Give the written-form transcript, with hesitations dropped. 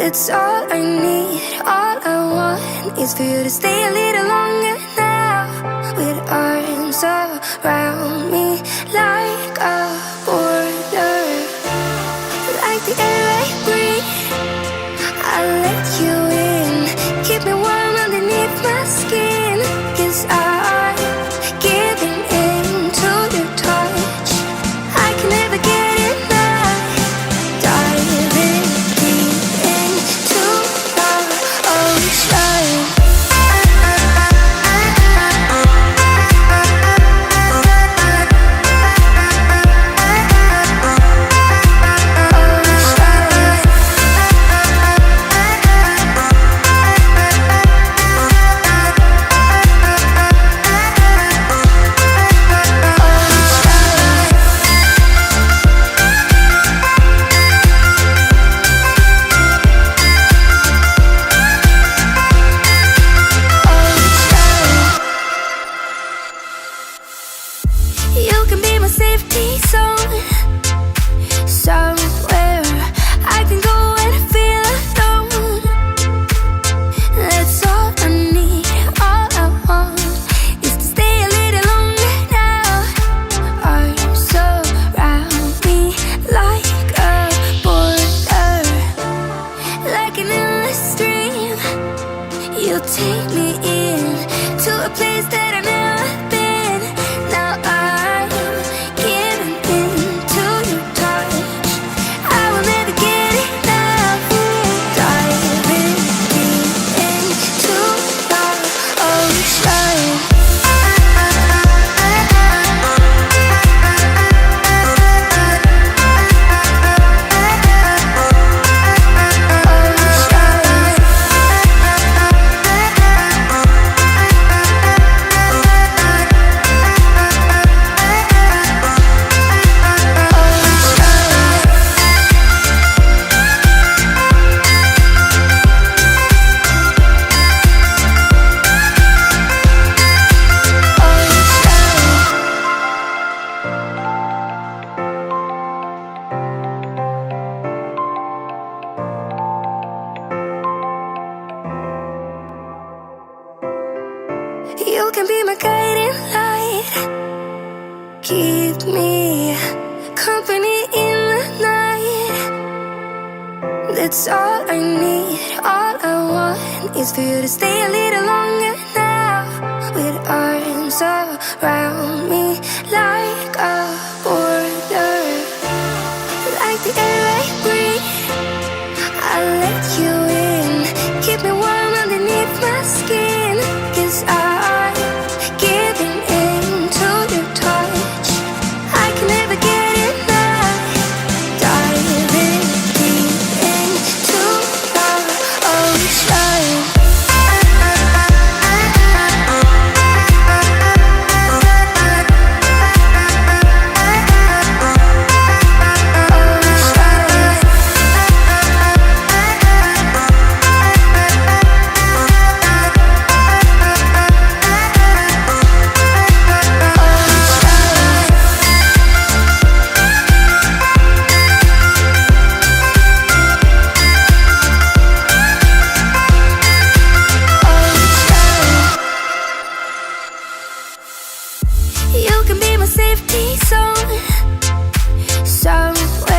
That's all I need, all I want is for you to stay a little longer now, with arms around me like a border, like the air I breathe. I'll let you in, keep me warm underneath my skin, 'cause I'm giving in to your touch. I can never get enough, diving deep into the ocean. You can be my safety zone, somewhere I can go when I feel alone. That's all I need, all I want is to stay a little longer now. Arms around me like a border, like an endless stream. You'll take me in to a place that I've never been. Now I'm giving into your touch. I will never get enough, diving deep into the ocean. You can be my guiding light, keep me company in the night. That's all I need, all I want is for you to stay a little longer now, with arms around me like a border, like the air I breathe. I'll let you in, keep me warm underneath my skin, 'cause I'm giving in to your touch. I can never get enough, diving deep into the ocean. You can be my safety zone, somewhere